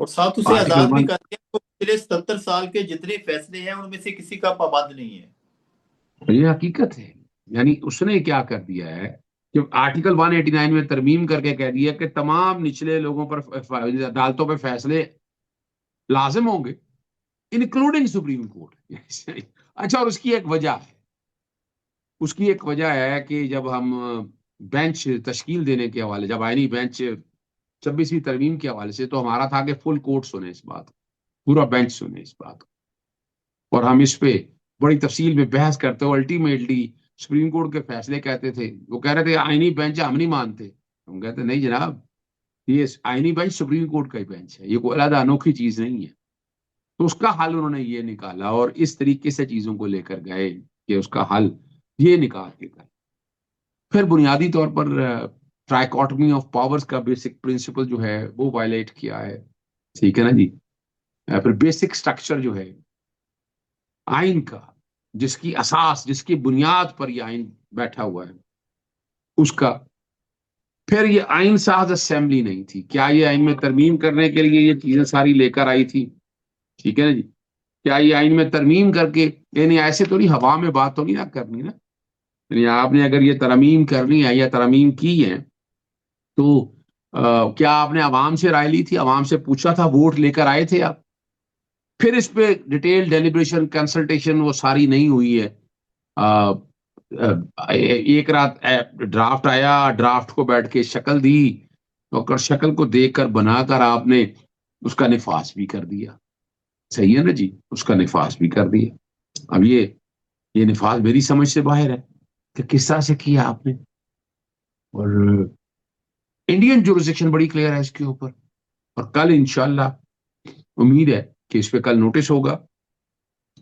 اور ساتھ اسے آرٹیکل آزاد بھی 1 کر دیا تو پچھلے 77 سال کے جتنے فیصلے ہیں ان میں سے کسی کا پابند نہیں ہے. یہ حقیقت ہے. یعنی اس نے کیا کر دیا ہے کہ آرٹیکل 189 میں ترمیم کر کے کہہ دیا کہ تمام نچلے لوگوں پر عدالتوں پہ فیصلے لازم ہوں گے انکلوڈنگ سپریم کورٹ. اچھا، اور اس کی ایک وجہ ہے، اس کی ایک وجہ ہے کہ جب ہم بینچ تشکیل دینے کے حوالے، جب آئینی بینچ 26ویں ترمیم کے حوالے سے، تو ہمارا تھا کہ فل کورٹ سنے اس بات، پورا بینچ سنے اس بات، اور ہم اس پہ بڑی تفصیل میں بحث کرتے ہو. الٹیمیٹلی سپریم کورٹ کے فیصلے کہتے تھے، وہ کہہ رہے تھے آئینی بینچ ہم نہیں مانتے. ہم کہتے نہیں جناب، یہ آئینی بینچ سپریم کورٹ کا ہی بینچ ہے، یہ کوئی علیحدہ انوکھی چیز نہیں ہے. تو اس کا حل انہوں نے یہ نکالا، اور اس طریقے سے چیزوں کو لے کر گئے کہ اس کا حل یہ نکال کے گئے. پھر بنیادی طور پر ٹرائیکاٹمی آف پاورز کا بیسک پرنسپل جو ہے وہ وائلیٹ کیا ہے. ٹھیک ہے نا جی. پھر بیسک سٹرکچر جو ہے آئین کا، جس کی اساس، جس کی بنیاد پر یہ آئین بیٹھا ہوا ہے، اس کا. پھر یہ آئین ساز اسمبلی نہیں تھی. کیا یہ آئین میں ترمیم کرنے کے لیے یہ چیزیں ساری لے کر آئی تھی؟ ٹھیک ہے نا جی. کیا یہ آئین میں ترمیم کر کے، یعنی ایسے تو نہیں ہوا میں بات تو نہیں نہ کرنی نا. یعنی آپ نے اگر یہ ترمیم کرنی ہے یا ترمیم کی ہے تو کیا آپ نے عوام سے رائے لی تھی؟ عوام سے پوچھا تھا؟ ووٹ لے کر آئے تھے آپ؟ پھر اس پہ ڈیٹیل ڈیلیبریشن کنسلٹیشن وہ ساری نہیں ہوئی ہے. ایک رات ڈرافٹ آیا، ڈرافٹ کو بیٹھ کے شکل دی، اور شکل کو دیکھ کر بنا کر آپ نے اس کا نفاذ بھی کر دیا. صحیح ہے نا جی. اس کا نفاذ بھی کر دیا. اب یہ نفاذ میری سمجھ سے باہر ہے کہ کس طرح سے کیا آپ نے. اور انڈین جورسڈکشن بڑی کلیئر ہے اس کے اوپر. اور کل انشاءاللہ امید ہے کہ اس پہ کل نوٹس ہوگا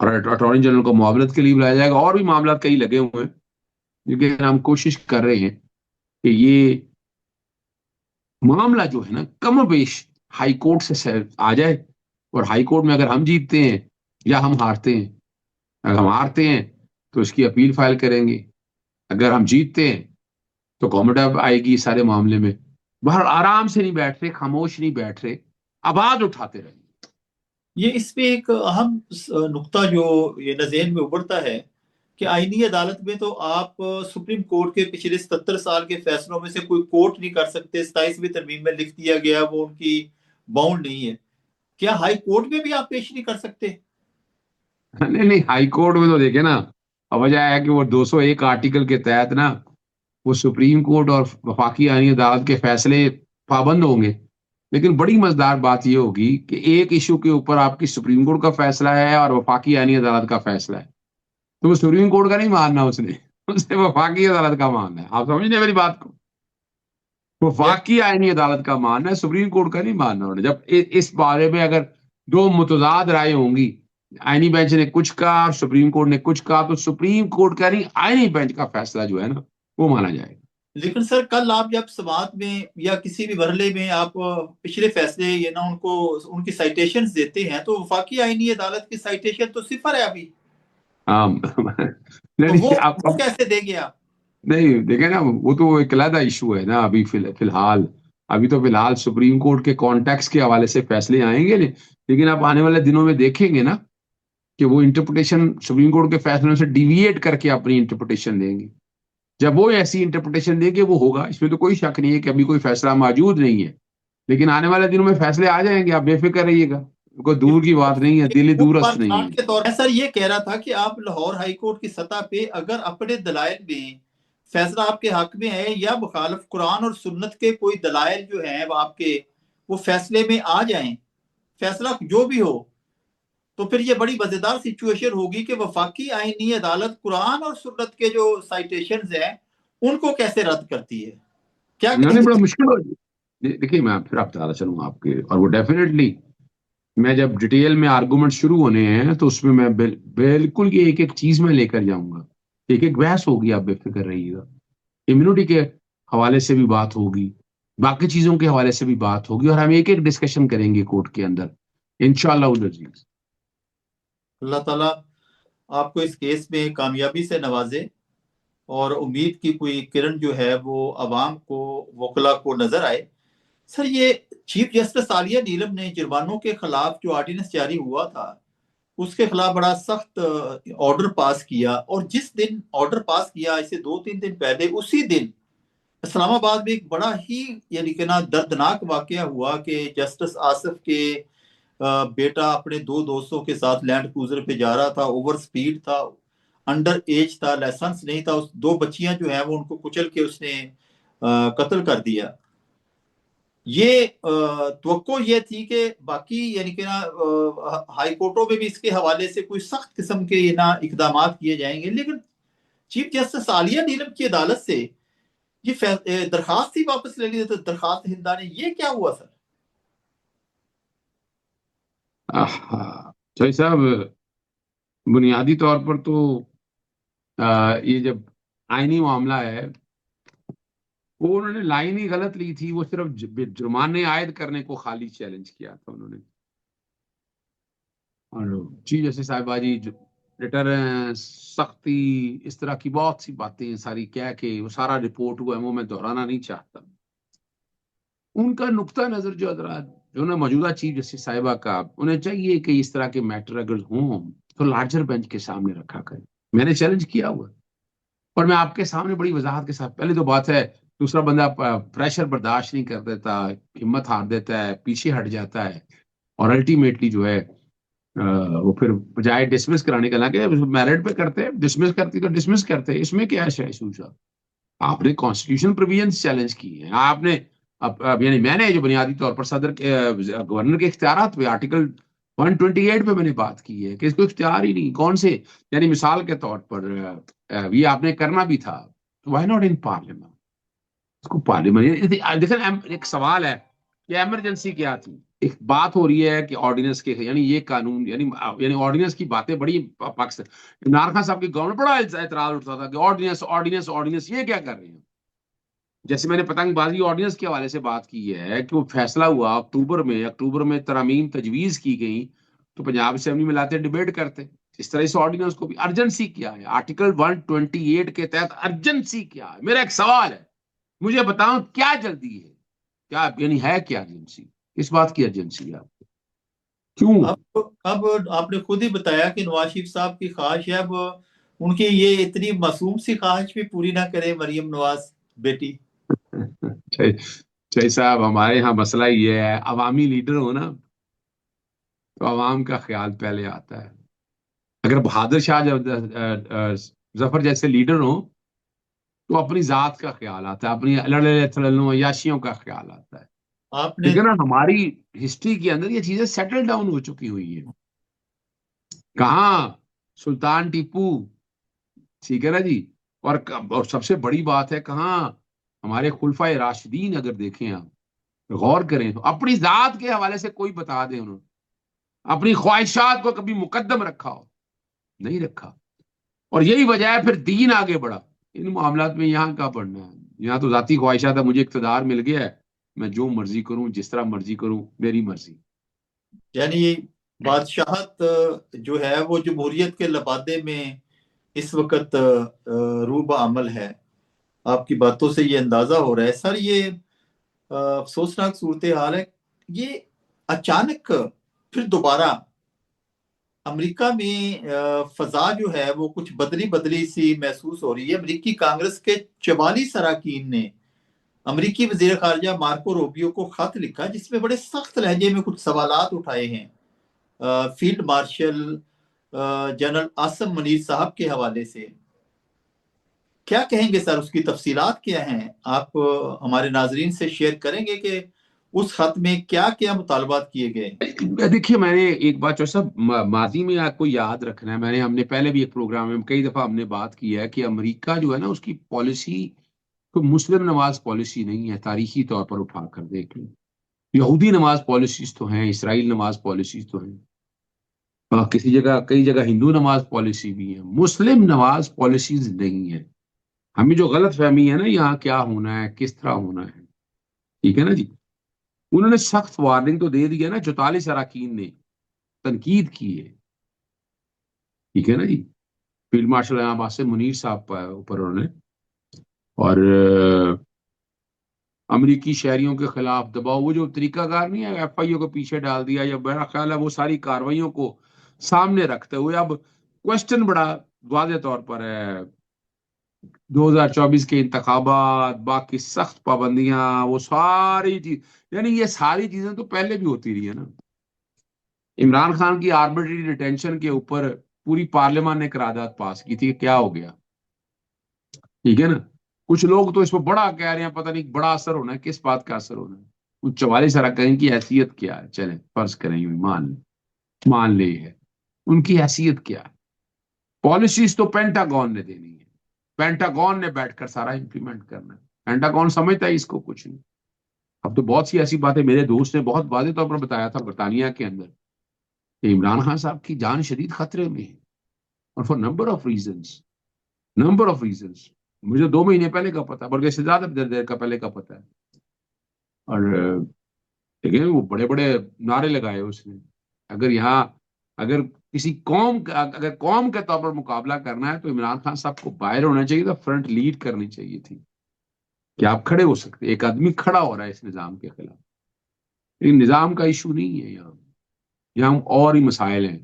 اور اٹارنی جنرل کو معاونت کے لیے بلایا جائے گا. اور بھی معاملات کئی لگے ہوئے ہیں، لیکن ہم کوشش کر رہے ہیں کہ یہ معاملہ جو ہے نا کم و بیش ہائی کورٹ سے آ جائے. اور ہائی کورٹ میں اگر ہم جیتتے ہیں یا ہم ہارتے ہیں، اگر ہم ہارتے ہیں تو اس کی اپیل فائل کریں گے، اگر ہم جیتتے ہیں تو گورنمنٹ اب آئے گی سارے معاملے میں. باہر آرام سے نہیں بیٹھ رہے، خاموش نہیں بیٹھ رہے، آواز اٹھاتے رہیں. یہ اس پہ ایک اہم نقطہ جو یہ ذہن میں ابھرتا ہے کہ آئینی عدالت میں تو آپ سپریم کورٹ کے پچھلے 77 سال کے فیصلوں میں سے کوئی کوٹ نہیں کر سکتے. 27ویں ترمیم میں لکھ دیا گیا وہ ان کی باؤنڈ نہیں ہے. کیا ہائی کورٹ میں بھی آپ پیش نہیں کر سکتے؟ نہیں، ہائی کورٹ میں تو دیکھیں نا، وجہ ہے کہ وہ 201 آرٹیکل کے تحت نا وہ سپریم کورٹ اور وفاقی آئینی عدالت کے فیصلے پابند ہوں گے. لیکن بڑی مزیدار بات یہ ہوگی کہ ایک ایشو کے اوپر آپ کی سپریم کورٹ کا فیصلہ ہے اور وفاقی آئینی عدالت کا فیصلہ ہے، تو وہ سپریم کورٹ کا نہیں ماننا، اس نے وفاقی عدالت کا ماننا ہے. آپ سمجھنے میری بات کو؟ وفاقی آئینی عدالت کا ماننا ہے، سپریم کورٹ کا نہیں ماننا. جب اس بارے میں اگر دو متضاد رائے ہوں گی، آئینی بینچ نے کچھ کہا اور سپریم کورٹ نے کچھ کہا، تو سپریم کورٹ کا نہیں آئینی بینچ کا فیصلہ جو ہے نا وہ مانا جائے گا. لیکن سر کل آپ جب سماعت میں یا کسی بھی مرحلے میں آپ پچھلے فیصلے یہ نا ان کو ان کی سائٹیشنز دیتے ہیں تو وفاقی آئینی عدالت کی سائٹیشن تو صفر ہے ابھی. تو وہ کیسے دے گیا؟ نہیں دیکھیں نا، وہ تو ایک علیحدہ ایشو ہے نا. ابھی فی الحال سپریم کورٹ کے کانٹیکس کے حوالے سے فیصلے آئیں گے، لیکن آپ آنے والے دنوں میں دیکھیں گے نا کہ وہ انٹرپریٹیشن سپریم کورٹ کے فیصلوں سے ڈیویٹ کر کے اپنی انٹرپریٹیشن دیں گے. جب وہ ایسی انٹرپریٹیشن دیں گے وہ ہوگا، اس میں تو کوئی شک نہیں ہے کہ ابھی کوئی فیصلہ موجود نہیں ہے، لیکن آنے والے دنوں میں فیصلے آ جائیں گے. آپ بے فکر رہیے گا، کوئی دور کی بات نہیں ہے، دل دورست نہیں ہے. کے طور پر سر یہ کہہ رہا تھا کہ آپ لاہور ہائی کورٹ کی سطح پہ اگر اپنے دلائل میں فیصلہ آپ کے حق میں ہے یا مخالف قرآن اور سنت کے کوئی دلائل جو ہیں وہ آپ کے وہ فیصلے میں آ جائیں، فیصلہ جو بھی ہو، تو پھر یہ بڑی مزیدار سچویشن ہوگی کہ وفاقی آئینی عدالت قرآن اور سنت کے جو سائٹیشنز ہیں ان کو کیسے رد کرتی ہے؟ کیا کہیں گے؟ بڑا مشکل ہو جائے. دیکھیے میں پھر آپ بتانا چلوں آپ کے، اور وہ ڈیفینیٹلی میں جب ڈیٹیل میں آرگومنٹ شروع ہونے ہیں تو اس میں بالکل یہ ایک ایک چیز میں لے کر جاؤں گا. ایک ایک بحث ہوگی، آپ بے فکر رہیے گا. امیونٹی کے حوالے سے بھی بات ہوگی، باقی چیزوں کے حوالے سے بھی بات ہوگی، اور ہم ایک ایک ڈسکشن کریں گے کورٹ کے اندر انشاءاللہ العزیز. اللہ تعالیٰ آپ کو اس کیس میں کامیابی سے نوازے اور امید کی کوئی کرن جو ہے وہ عوام کو، وکلا کو نظر آئے سر یہ چیف جسٹس عالیہ نیلم نے جرمانوں کے خلاف جو آرڈیننس جاری ہوا تھا اس کے خلاف بڑا سخت آرڈر پاس کیا، اور جس دن آرڈر پاس کیا اسے 2-3 دن پہلے اسی دن اسلام آباد میں ایک بڑا ہی یعنی کہ نا دردناک واقعہ ہوا کہ جسٹس آصف کے بیٹا اپنے 2 دوستوں کے ساتھ لینڈ کروزر پہ جا رہا تھا، اوور سپیڈ تھا، انڈر ایج تھا، لائسنس نہیں تھا، اس 2 بچیاں جو ہیں وہ ان کو کچل کے اس نے قتل کر دیا۔ یہ توقع یہ تھی کہ باقی یعنی کہ نا ہائی کورٹوں میں بھی اس کے حوالے سے کوئی سخت قسم کے نا اقدامات کیے جائیں گے، لیکن چیف جسٹس عالیہ نیلم کی عدالت سے یہ درخواست ہی واپس لے لی، تو درخواست ہندانے، یہ کیا ہوا سر؟ شاہی صاحب بنیادی طور پر تو یہ جب آئینی معاملہ ہے وہ انہوں نے لائن ہی غلط لی تھی، وہ صرف جرمانے عائد کرنے کو خالی چیلنج کیا تھا انہوں نے، اور چیف جسٹس صاحبہ جی ریٹرنس، سختی، اس طرح کی بہت سی باتیں ساری کہہ کے وہ سارا رپورٹ ہوا ہے، وہ میں دہرانا نہیں چاہتا۔ ان کا نقطہ نظر جو حضرات جو نا موجودہ چیف جسٹس صاحبہ کا، انہیں چاہیے کہ اس طرح کے میٹر اگر ہوں تو لارجر بینچ کے سامنے رکھا کریں۔ میں نے چیلنج کیا ہوا، اور میں آپ کے سامنے بڑی وضاحت کے ساتھ، پہلے تو بات ہے دوسرا بندہ پریشر برداشت نہیں کر دیتا، ہمت ہار دیتا ہے، پیچھے ہٹ جاتا ہے، اور الٹیمیٹلی جو ہے وہ پھر بجائے ڈسمس کرانے کا، کہ میرٹ پہ کرتے ڈسمس کرتی تو ڈسمس کرتے، اس میں کیا ہے صاحب؟ آپ نے کانسٹیٹیوشن پروویژنز چیلنج کی ہیں، آپ نے یعنی میں نے جو بنیادی طور پر صدر گورنر کے اختیارات پہ آرٹیکل 128 پہ میں نے بات کی ہے کہ اس کو اختیار ہی نہیں، کون سے، یعنی مثال کے طور پر یہ آپ نے کرنا بھی تھا، وائی ناٹ ان پارلیمنٹ؟ اس کو پارلیمنٹ دیکھیں، ایک سوال ہے کہ ایمرجنسی کیا تھی، ایک بات ہو رہی ہے کہ آرڈیننس کے، یعنی یہ قانون، یعنی آرڈیننس کی باتیں بڑی پاکستان، عمران خان صاحب کی گورنمنٹ بڑا اعتراض اٹھتا تھا کہ آرڈیننس آرڈیننس آرڈیننس یہ کیا کر رہے ہیں؟ جیسے میں نے پتنگ بازی آرڈیننس کے حوالے سے بات کی ہے کہ وہ فیصلہ ہوا اکتوبر میں ترامیم تجویز کی گئی تو پنجاب اسمبلی میں لاتے ڈیبیٹ کرتے، اس طرح اس آرڈیننس کو بھی ارجنسی کیا ہے، آرٹیکل 128 کے تحت ارجنسی کیا ہے؟ میرا ایک سوال ہے، مجھے بتاؤں کیا جلدی ہے، کیا یعنی ہے کیا ارجنسی؟ اس بات کی ارجنسی ہے آپ کو کیوں؟ اب آپ نے خود ہی بتایا کہ نواز شریف صاحب کی خواہش ہے، اب ان کی یہ اتنی معصوم سی خواہش بھی پوری نہ کرے مریم نواز بیٹی؟ شاہی صاحب ہمارے یہاں مسئلہ یہ ہے، عوامی لیڈر ہو نا تو عوام کا خیال پہلے آتا ہے۔ اگر بہادر شاہ ظفر جیسے لیڈر ہوں تو اپنی ذات کا خیال آتا ہے، اپنی لڑے تھڑوں عیاشیوں کا خیال آتا ہے، آپ نے لیکن ہماری ہسٹری کے اندر یہ چیزیں سیٹل ڈاؤن ہو چکی ہوئی ہیں۔ کہاں سلطان ٹیپو، ٹھیک ہے نا جی، اور سب سے بڑی بات ہے کہاں ہمارے خلفائے راشدین، اگر دیکھیں آپ غور کریں تو اپنی ذات کے حوالے سے کوئی بتا دے انہوں نے اپنی خواہشات کو کبھی مقدم رکھا ہو؟ نہیں رکھا، اور یہی وجہ ہے پھر دین آگے بڑھا۔ ان معاملات میں یہاں کا پڑھنا ہے، یہاں تو ذاتی خواہشات ہے، مجھے اقتدار مل گیا ہے، میں جو مرضی کروں، جس طرح مرضی کروں، میری مرضی۔ یعنی بادشاہت جو ہے وہ جمہوریت کے لبادے میں اس وقت روح عمل ہے، آپ کی باتوں سے یہ اندازہ ہو رہا ہے سر۔ یہ افسوسناک صورتحال ہے، یہ اچانک پھر دوبارہ امریکہ میں فضا جو ہے وہ کچھ بدلی بدلی سی محسوس ہو رہی ہے۔ امریکی کانگریس کے 44 اراکین نے امریکی وزیر خارجہ مارکو روبیو کو خط لکھا جس میں بڑے سخت لہجے میں کچھ سوالات اٹھائے ہیں field marshal general Asim Munir صاحب کے حوالے سے۔ کیا کہیں گے سر، اس کی تفصیلات کیا ہیں؟ آپ ہمارے ناظرین سے شیئر کریں گے کہ اس خط میں کیا کیا مطالبات کیے گئے؟ دیکھیے، میں نے ایک بات جو سب ماضی میں آپ کو یاد رکھنا ہے، ہم نے پہلے بھی ایک پروگرام میں کئی دفعہ ہم نے بات کی ہے کہ امریکہ جو ہے نا، اس کی پالیسی کوئی مسلم نواز پالیسی نہیں ہے، تاریخی طور پر اٹھا کر دیکھ لیں، یہودی نماز پالیسیز تو ہیں، اسرائیل نماز پالیسیز تو ہیں، کسی جگہ کئی جگہ ہندو نماز پالیسی بھی ہے، مسلم نماز پالیسیز نہیں ہے۔ ہمیں جو غلط فہمی ہے نا یہاں کیا ہونا ہے، کس طرح ہونا ہے، ٹھیک ہے نا جی، انہوں نے سخت وارننگ تو دے دی ہے نا، 44 اراکین نے تنقید کی ہے، ٹھیک ہے نا جی، فیلڈ مارشل عاصم منیر صاحب پر اوپر انہوں نے، اور امریکی شہریوں کے خلاف دباؤ، وہ جو طریقہ کار نہیں ہے ایف آئی او کو پیچھے ڈال دیا، یا میرا خیال ہے وہ ساری کارروائیوں کو سامنے رکھتے ہوئے اب کوشچن بڑا واضح طور پر ہے، 2024 کے انتخابات، باقی سخت پابندیاں، وہ ساری چیز، یعنی یہ ساری چیزیں تو پہلے بھی ہوتی رہی ہے نا۔ عمران خان کی آربیٹری ڈیٹینشن کے اوپر پوری پارلیمان نے قرارداد پاس کی تھی، کیا ہو گیا؟ ٹھیک ہے نا، کچھ لوگ تو اس پہ بڑا کہہ رہے ہیں پتہ نہیں بڑا اثر ہونا ہے، کس بات کا اثر ہونا ہے؟ ان 44 اراکین کی حیثیت کیا ہے؟ چلیں فرض کریں یوں مان لے ہے، ان کی حیثیت کیا ہے؟ پالیسیز تو پینٹاگون نے دینی ہے، پینٹاگون نے بیٹھ کر سارا امپلیمنٹ کرنا ہے، پینٹاگون سمجھتا ہے اس کو کچھ نہیں۔ اب تو بہت سی ایسی باتیں میرے دوست نے بہت واضح طور پر بتایا تھا برطانیہ کے اندر کہ عمران خان صاحب کی جان شدید خطرے میں ہے، اور فار نمبر آف ریزنز مجھے 2 مہینے پہلے کا پتا، بلکہ اس سے زیادہ دیر کا پہلے کا پتا ہے۔ اور دیکھیں وہ بڑے بڑے نعرے لگائے اس نے، اگر کسی اگر قوم کے طور پر مقابلہ کرنا ہے تو عمران خان صاحب کو باہر ہونا چاہیے تھا، فرنٹ لیڈ کرنی چاہیے تھی کہ آپ کھڑے ہو سکتے، ایک آدمی کھڑا ہو رہا ہے اس نظام کے خلاف۔ لیکن نظام کا ایشو نہیں ہے یہاں اور ہی مسائل ہیں،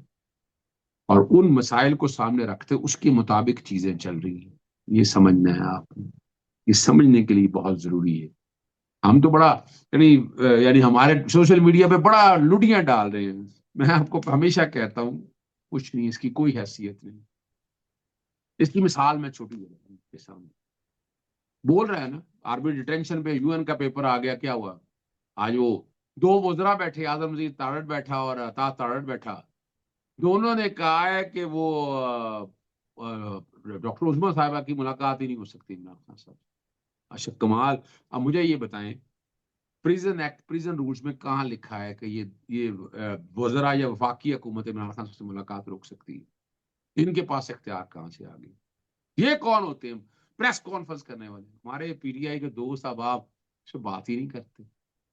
اور ان مسائل کو سامنے رکھتے اس کے مطابق چیزیں چل رہی ہیں، یہ سمجھنا ہے آپ نے، یہ سمجھنے کے لیے بہت ضروری ہے۔ ہم تو بڑا یعنی ہمارے سوشل میڈیا پہ بڑا لڈیاں ڈال رہے ہیں، میں آپ کو ہمیشہ کہتا ہوں کچھ نہیں، اس کی کوئی حیثیت نہیں۔ اس کی مثال میں چھوٹی بتاؤں کے سامنے، بول رہا ہے نا آربی ڈیٹینشن پہ یو این کا پیپر آ گیا، کیا ہوا؟ آج وہ 2 وزراء بیٹھے، اعظم مزید تارڑ بیٹھا اور عطا تارڑ بیٹھا، دونوں نے کہا ہے کہ وہ ڈاکٹر عظما صاحبہ کی ملاقات ہی نہیں ہو سکتی عمران خان صاحب۔ اچھا کمال، اب مجھے یہ بتائیں پریزن ایکٹ، پریزن رولز میں کہاں لکھا ہے کہ یہ وزراء یا وفاقی حکومت عمران خان سے ملاقات روک سکتی ہے؟ ان کے پاس اختیار کہاں سے آ گئی؟ یہ کون ہوتے ہیں پریس کانفرنس کرنے والے؟ ہمارے پی ٹی آئی کے دوست احباب اس پہ بات ہی نہیں کرتے۔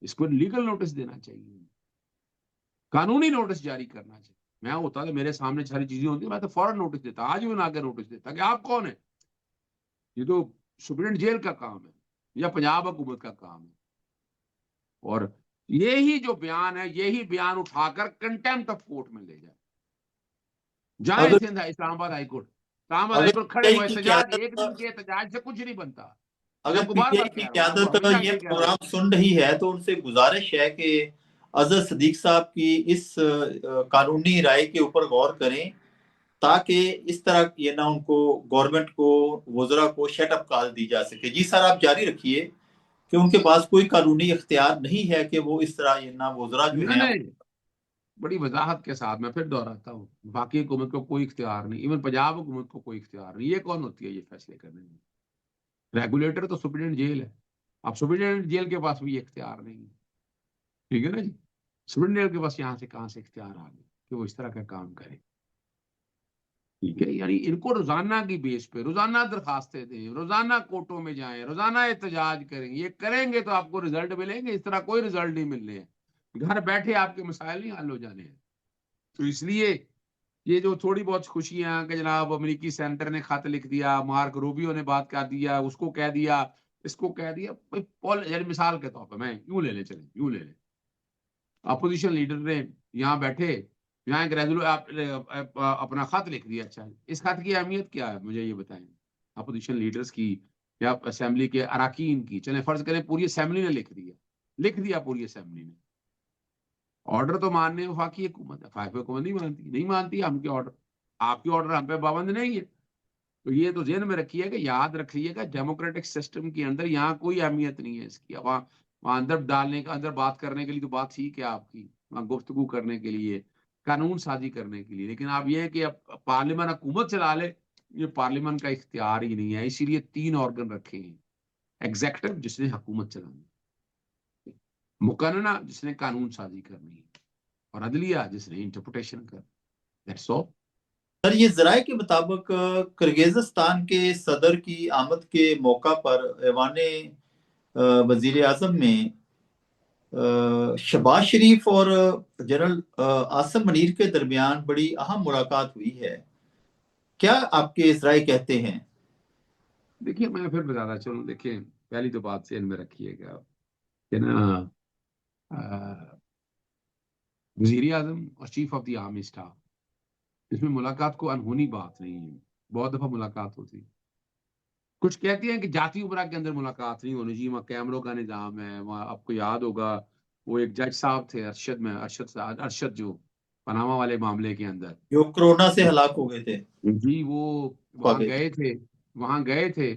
اس کو لیگل نوٹس دینا چاہیے، قانونی نوٹس جاری کرنا چاہیے۔ میں ہوتا تو میرے سامنے ساری چیزیں ہوتی میں تو فوراً نوٹس دیتا، آج بھی بنا کے نوٹس دیتا کہ آپ کون ہیں، یہ تو سپرنٹ جیل کا کام ہے یا پنجاب حکومت کا کام ہے۔ اور یہی جو بیان ہے، یہی بیان اٹھا کر کنٹیمپٹ آف کورٹ میں لے جائیں اگر سندھ اسلام آباد ہائی کورٹ، اسلام آباد ہائی اگر کورٹ پی کھڑے ٹی آئی ہوئے، کی احتجاج قیادت ایک دن کے احتجاج سے کچھ نہیں بنتا۔ میں اگر آپ کو پی بار ٹی بار آئی کی کہہ رہا ہوں، میں آپ کو قیادت ہمیشہ یہ یہ کہہ رہا ہوں۔ پروگرام سن رہی ہے تو ان سے گزارش ہے کہ اظہر صدیق صاحب کی اس قانونی رائے کے اوپر غور کریں، تاکہ اس طرح یہ نہ ان کو گورنمنٹ کو وزراء کو شٹ اپ کال دی جا سکے۔ جی سر آپ جاری رکھیے کہ ان کے پاس کوئی قانونی اختیار نہیں ہے کہ وہ اس طرح یہ نہ وزراء جو نہیں ہیں نہیں، بڑی وضاحت کے ساتھ میں پھر دہراتا ہوں، باقی حکومت کو کوئی اختیار نہیں، ایون پنجاب حکومت کو کوئی اختیار نہیں۔ یہ کون ہوتی ہے یہ فیصلے کرنے میں؟ ریگولیٹر تو سپرنٹینڈنٹ جیل ہے، اب سپرنٹینڈنٹ جیل کے پاس بھی یہ اختیار نہیں ہے، ٹھیک ہے نا جی؟ سپرنٹینڈنٹ کے پاس یہاں سے کہاں سے اختیار آ گئے کہ وہ اس طرح کا کام کرے؟ ٹھیک ہے، یعنی ان کو روزانہ کی بیس پہ روزانہ درخواستیں دیں، روزانہ کورٹوں میں جائیں، روزانہ احتجاج کریں، یہ کریں گے تو آپ کو رزلٹ ملیں گے، اس طرح کوئی رزلٹ نہیں ملنے ہیں، گھر بیٹھے آپ کے مسائل نہیں حل ہو جانے ہیں۔ تو اس لیے یہ جو تھوڑی بہت خوشیاں کہ جناب امریکی سینیٹر نے خط لکھ دیا، مارک روبیو نے بات کر دیا، اس کو کہہ دیا، اس کو کہہ دیا، یعنی مثال کے طور پہ میں یوں لے لیں، چلیں یوں لے لیں، اپوزیشن لیڈر نے یہاں بیٹھے، یہاں ایک اپنا خط لکھ دیا۔ اچھا اس خط کی اہمیت کیا ہے مجھے یہ بتائیں، اپوزیشن لیڈرز کی یا اسمبلی کے اراکین کی؟ چلیں فرض کریں پوری اسمبلی نے لکھ دیا پوری اسمبلی نے، آرڈر تو ماننے وفاقی حکومت ہے، وفاقی حکومت نہیں مانتی ہم کے آرڈر، آپ کے آرڈر ہم پہ پابند نہیں ہے۔ تو یہ تو ذہن میں رکھیے گا، یاد رکھیے گا، ڈیموکریٹک سسٹم کے اندر یہاں کوئی اہمیت نہیں ہے اس کی، وہاں اندر ڈالنے کا، اندر بات کرنے کے لیے تو بات ٹھیک ہے آپ کی، وہاں گفتگو کرنے کے لیے، قانون سازی کرنے کے لیے، لیکن آپ یہ ہے کہ اب پارلیمان حکومت چلا لے، یہ پارلیمان کا اختیار ہی نہیں ہے۔ اسی لیے 3 آرگن رکھے ہیں، ایگزیکٹو جس نے حکومت چلانی، مقننہ جس نے قانون سازی کرنی ہے، اور عدلیہ جس نے انٹرپریٹیشن کرنی۔ That's all. سر یہ ذرائع کے مطابق کرگزستان کے صدر کی آمد کے موقع پر ایوان وزیر اعظم میں شہباز شریف اور جنرل عاصم منیر کے درمیان بڑی اہم ملاقات ہوئی ہے، کیا آپ کے اس رائے کہتے ہیں؟ دیکھیے میں پھر بتاتا چلوں، دیکھیں پہلی تو بات ذہن میں رکھیے گا، کہ نا وزیر اعظم اور chief of the army staff, اس میں ملاقات کو انہونی بات نہیں ہے، بہت دفعہ ملاقات ہوتی ہے. کچھ کہتے ہیں کہ جاتی امرا کے اندر ملاقات نہیں ہونی چاہیے، وہاں کیمروں کا نظام ہے. وہاں آپ کو یاد ہوگا وہ ایک جج صاحب تھے ارشد جو پاناما والے معاملے کے اندر جو کرونا سے ہلاک ہو گئے تھے. جی، وہ وہاں گئے تھے،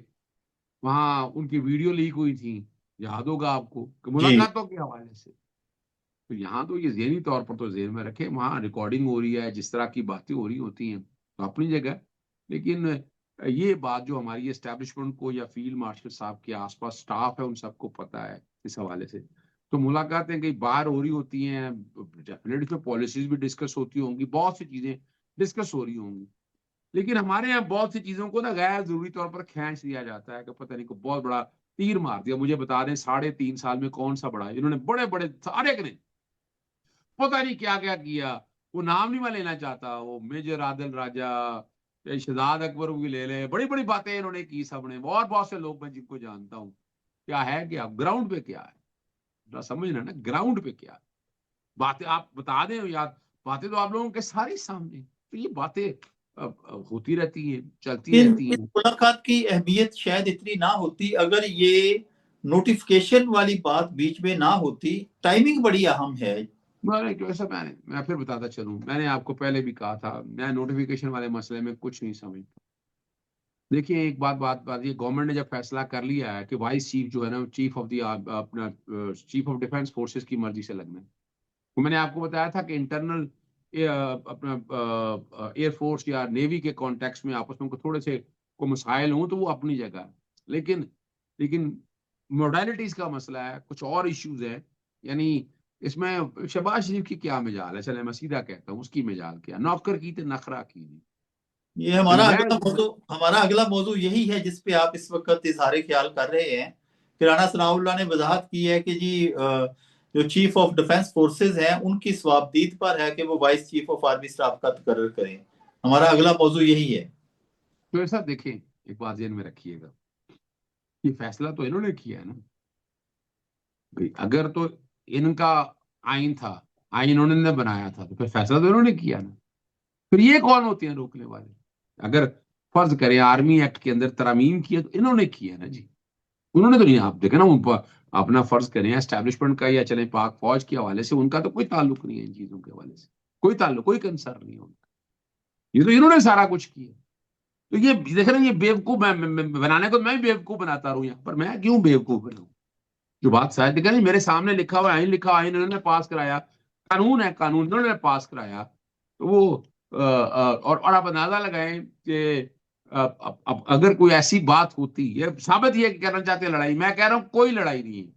وہاں ان کی ویڈیو لیک ہوئی تھی، یاد ہوگا آپ کو، کہ ملاقاتوں کے حوالے سے. تو یہاں تو یہ ذہنی طور پر تو ذہن میں رکھے، وہاں ریکارڈنگ ہو رہی ہے، جس طرح کی باتیں ہو رہی ہوتی ہیں تو اپنی جگہ. لیکن یہ بات جو ہماری اسٹیبلشمنٹ کو یا فیلڈ مارشل صاحب کے آس پاس سٹاف ہے ان سب کو پتا ہے اس حوالے سے. تو ملاقاتیں کئی باہر ہو رہی ہوتی ہیں، ڈیفینیٹلی پالیسیز بھی ڈسکس ہوتی ہوں گی، بہت سی چیزیں ڈسکس ہو رہی ہوں گی. لیکن ہمارے یہاں بہت سی چیزوں کو نا غیر ضروری طور پر کھینچ دیا جاتا ہے کہ پتہ نہیں کو بہت بڑا تیر مار دیا. مجھے بتا دیں 3.5 سال میں کون سا بڑا، انہوں نے بڑے بڑے سارے نے پتہ نہیں کیا کیا. وہ نام نہیں میں لینا چاہتا، وہ میجر عادل راجہ، شہزاد اکبر بھی لے لے، بڑی بڑی باتیں انہوں نے کی سب نے، اور بہت سے لوگ میں جن کو جانتا ہوں. کیا ہے، کیا گراؤنڈ پہ کیا ہے سمجھنا نا، گراؤنڈ پہ کیا باتیں آپ بتا دیں یار. باتیں تو آپ لوگوں کے سارے سامنے، تو یہ باتیں ہوتی رہتی ہیں، چلتی رہتی اس ہیں. ملاقات کی اہمیت شاید اتنی نہ ہوتی اگر یہ نوٹیفکیشن والی بات بیچ میں نہ ہوتی. ٹائمنگ بڑی اہم ہے. میں پھر بتاتا چلوں، میں نے آپ کو پہلے بھی کہا تھا میں نوٹیفیکیشن والے مسئلے میں کچھ نہیں سمجھتا. دیکھیے ایک بات یہ گورنمنٹ نے جب فیصلہ کر لیا ہے کہ وائس چیف جو ہے نا، چیف آف ڈیفینس فورسز کی مرضی سے لگنا ہے. تو میں نے آپ کو بتایا تھا کہ انٹرنل اپنا ایئر فورس یا نیوی کے کانٹیکس میں آپس میں تھوڑے سے کو مسائل ہوں تو وہ اپنی جگہ ہے، لیکن موڈیلٹیز کا مسئلہ ہے، کچھ اور ایشوز ہیں. یعنی اس میں شہباز شریف کی کیا مجال ہے، چلے میں سیدھا کہتا ہوں اس کی مجال کیا، نوکر کی تے نخرا کی نہیں. یہ ہمارا اگلا موضوع یہی ہے جس پہ آپ اس وقت اظہار خیال کر رہے ہیں کہ رانا ثناء اللہ نے وضاحت کی ہے کہ جی جو چیف آف ڈیفنس فورسز ہیں ان کی ثوابدید پر ہے کہ وہ vice chief of army staff کا تقرر کریں. ہمارا اگلا موضوع یہی ہے. تو ایسا دیکھیں، ایک بات ذہن میں رکھیے گا، یہ فیصلہ تو انہوں نے کیا ہے نا اگر تو ان کا آئین تھا، آئین انہوں نے بنایا تھا، تو پھر فیصلہ تو انہوں نے کیا نا. پھر یہ کون ہوتے ہیں روکنے والے؟ اگر فرض کریں آرمی ایکٹ کے اندر ترامیم کیا تو انہوں نے کیا نا جی، انہوں نے تو نہیں. آپ دیکھیں نا اپنا فرض کریں اسٹیبلشمنٹ کا یا چلیں پاک فوج کے حوالے سے ان کا تو کوئی تعلق نہیں ہے ان چیزوں کے حوالے سے، کوئی تعلق، کوئی کنسرن نہیں ہے ان کا. یہ تو انہوں نے سارا کچھ کیا. تو یہ دیکھ رہے ہیں یہ بیوقوف بنانے کو میں بھی بیوقوف بناتا رہوں یہاں پر. میں کیوں بیوقوف بناؤں؟ جو بات شاید دیکھا نہیں، میرے سامنے لکھا ہوا آئین، لکھا آئین انہوں نے پاس کرایا، قانون ہے، قانون انہوں نے پاس کرایا. تو وہ اور آپ اندازہ لگائیں کہ اگر کوئی ایسی بات ہوتی ہے، ثابت یہ کہنا چاہتے ہیں لڑائی، میں کہہ رہا ہوں کوئی لڑائی نہیں ہے.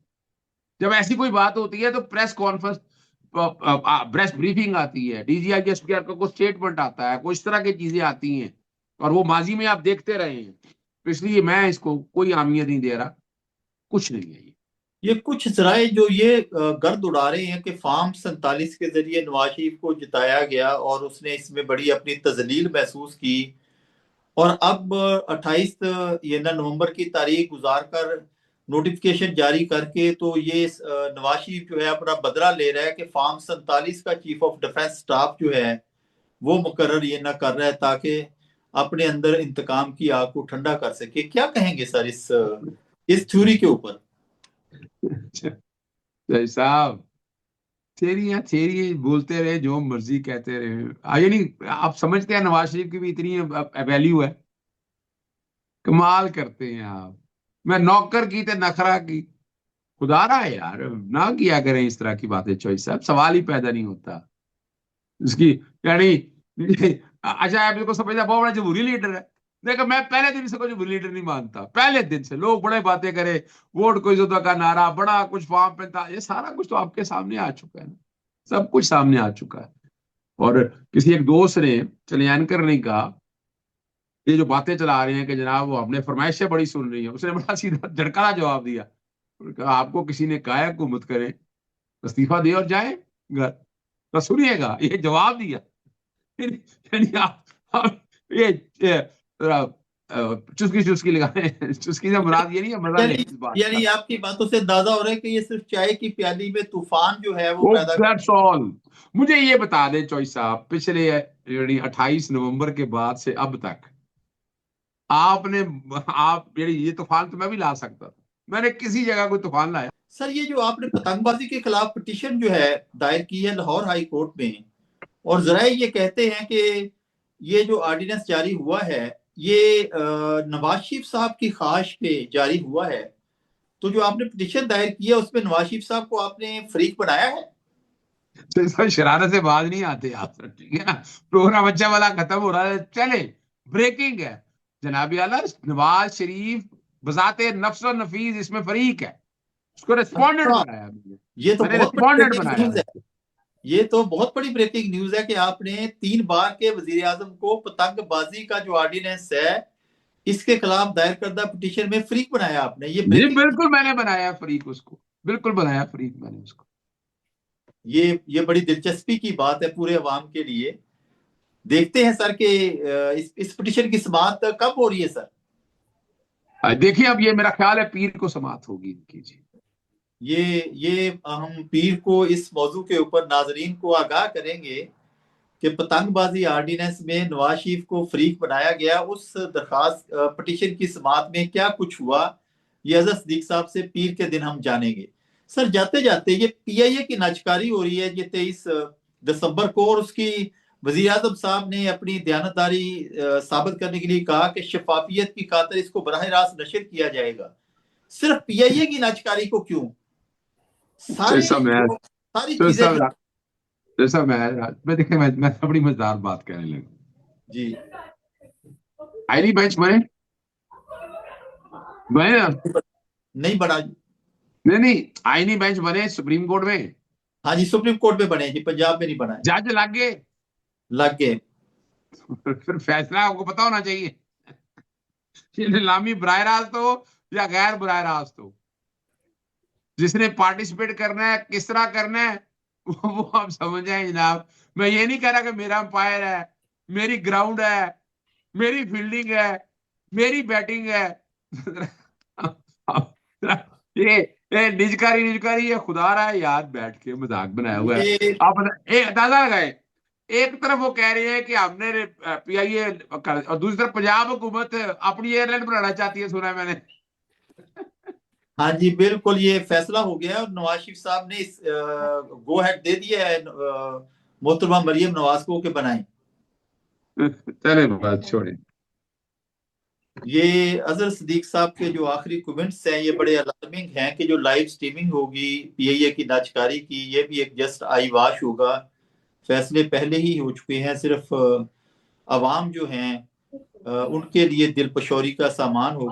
جب ایسی کوئی بات ہوتی ہے تو پریس کانفرنس، پریس بریفنگ آتی ہے، D G I S P R کا کوئی اسٹیٹمنٹ آتا ہے، کوئی اس طرح کی چیزیں آتی ہیں، اور وہ ماضی میں آپ دیکھتے رہے ہیں. تو اس لیے میں اس کو کوئی اہمیت نہیں دے رہا، کچھ نہیں ہے. یہ کچھ ذرائع جو یہ گرد اڑا رہے ہیں کہ فارم 47 کے ذریعے نواز شریف کو جتایا گیا اور اس نے اس میں بڑی اپنی تذلیل محسوس کی، اور اب 28 نومبر کی تاریخ گزار کر نوٹیفکیشن جاری کر کے تو یہ نواز شریف جو ہے اپنا بدلہ لے رہا ہے کہ فارم 47 کا چیف آف ڈیفنس سٹاف جو ہے وہ مقرر یہ نہ کر رہا ہے تاکہ اپنے اندر انتقام کی آگ کو ٹھنڈا کر سکے. کیا کہیں گے سر اس تھیوری کے اوپر؟ صاحب تھیری بولتے رہے، جو مرضی کہتے رہے، یعنی آپ سمجھتے ہیں نواز شریف کی بھی اتنی ویلیو ہے؟ کمال کرتے ہیں آپ. میں نوکر کی تے نخرا کی، خدا رہا ہے یار نہ کیا کریں اس طرح کی باتیں. چوائس صاحب سوال ہی پیدا نہیں ہوتا اس کی. یعنی اچھا آپ کو سمجھتا بہت بڑا جمہوری لیڈر ہے. دیکھو میں پہلے دن سے کوئی جمہوری لیڈر نہیں مانتا، پہلے دن سے لوگ بڑے باتیں کرے، ووٹ کو عزت کا نعرہ، بڑا کچھ فارم پہ تھا، یہ سارا کچھ تو آپ کے سامنے آ چکا ہے نا، سب کچھ سامنے آ چکا ہے. اور کسی ایک دوست نے چلے اینکر نے کہا یہ جو باتیں چلا رہے ہیں کہ جناب وہ ہم نے فرمائشیں بڑی سن رہی ہیں، اس نے بڑا سیدھا جھڑکا جواب دیا، آپ کو کسی نے کہا ہے حکومت کرے، استعفیٰ دے اور جائیں گھر. تو سنیے گا یہ جواب دیا. یعنی چسکی لگائیں. چسکی سے مراد یہ نہیں ہے مزہ لیں اس بات کا. یعنی آپ کی باتوں سے اندازہ ہو رہا ہے کہ یہ صرف چائے کی پیالی میں طوفان جو ہے وہ پیدا That's all. مجھے یہ بتا دیں چوئی صاحب، پچھلے 28 نومبر کے بعد سے اب تک آپ یہ طوفان تو میں بھی لا سکتا تھا، میں نے کسی جگہ کوئی طوفان لایا؟ سر یہ جو آپ نے پتنگ بازی کے خلاف پٹیشن جو ہے دائر کی ہے لاہور ہائی کورٹ میں، اور ذرائع یہ کہتے ہیں کہ یہ جو آرڈیننس جاری ہوا ہے یہ نواز شریف صاحب کی خواہش پہ جاری ہوا ہے، تو جو آپ نے پٹیشن دائر کیا اس میں نواز شریف صاحب کو آپ نے فریق بنایا ہے؟ شرارت سے باز نہیں آتے آپ، ٹھیک ہے نا، پروگرام اچھا والا ختم ہو رہا ہے، چلے بریکنگ ہے جناب اعلیٰ، نواز شریف بذات نفس و نفیس اس میں فریق ہے، اس کو ریسپونڈنٹ بنایا یہ تو میں نے بہت بڑی ریسپونڈنٹ بریکنگ بنایا نیوز ہے، یہ تو بہت بڑی بریکنگ نیوز ہے کہ آپ نے 3 بار کے وزیر اعظم کو پتنگ بازی کا جو آرڈیننس ہے اس کے خلاف دائر کردہ پٹیشن میں فریق بنایا آپ نے. یہ جی بالکل میں نے بنایا فریق، اس کو بالکل بنایا فریق میں نے اس کو. یہ بڑی دلچسپی کی بات ہے پورے عوام کے لیے. دیکھتے ہیں سر کہ اس پٹیشن کی سماعت کب ہو رہی ہے سر؟ دیکھیے اب یہ میرا خیال ہے پیر کو سماعت ہوگی ان کی. جی یہ ہم پیر کو اس موضوع کے اوپر ناظرین کو آگاہ کریں گے کہ پتنگ بازی آرڈیننس میں نواز شریف کو فریق بنایا گیا، اس درخواست پٹیشن کی سماعت میں کیا کچھ ہوا یہ اظہر صدیق صاحب سے پیر کے دن ہم جانیں گے. سر جاتے جاتے یہ پی آئی اے کی ناچکاری ہو رہی ہے یہ 23 دسمبر کو، اور اس کی وزیر اعظم صاحب نے اپنی دیانتداری ثابت کرنے کے لیے کہا کہ شفافیت کی خاطر اس کو براہ راست نشر کیا جائے گا. صرف پی آئی اے کی ناچکاری کو کیوں؟ ساری چیزیں میں بڑی مزدار بات کہنے لگا. جی آئینی بینچ بنے نہیں بنا. نہیں آئینی بینچ بنے سپریم کورٹ میں. ہاں جی سپریم کورٹ میں بنے جی، پنجاب میں نہیں بنا. جج لگ گئے پھر فیصلہ آپ کو پتا ہونا چاہیے یہ نیلامی براہ راست ہو یا غیر براہ راست ہو، جس نے پارٹیسپیٹ کرنا ہے کس طرح کرنا ہے وہ آپ سمجھ جائیں جناب. میں یہ نہیں کہہ رہا کہ میرا امپائر ہے، میری گراؤنڈ ہے، میری فیلڈنگ ہے، میری بیٹنگ ہے. یہ نجکاری یہ خدا رہا ہے یاد بیٹھ کے مذاق بنایا ہوا ہے. آپ اندازہ لگائیں، ایک طرف وہ کہہ رہے ہیں کہ ہم نے پی آئی اے، اور دوسری طرف پنجاب حکومت اپنی ایئر لائن بنانا چاہتی ہے، سنا ہے میں نے. ہاں جی بالکل یہ فیصلہ ہو گیا اور نواز شریف صاحب نے گو ہیڈ دے دیا ہے محترمہ مریم نواز کو کہ بنائیں. چلے بات چھوڑیں. یہ اظہر صدیق صاحب کے جو آخری کومنٹس ہیں یہ بڑے الارمنگ ہیں کہ جو لائیو سٹریمنگ ہوگی پی آئی اے کی ناچکاری کی یہ بھی ایک جسٹ آئی واش ہوگا. فیصلے پہلے ہی ہو چکے ہیں، صرف عوام جو ہیں ان کے لیے دل پشوری کا سامان ہوگا.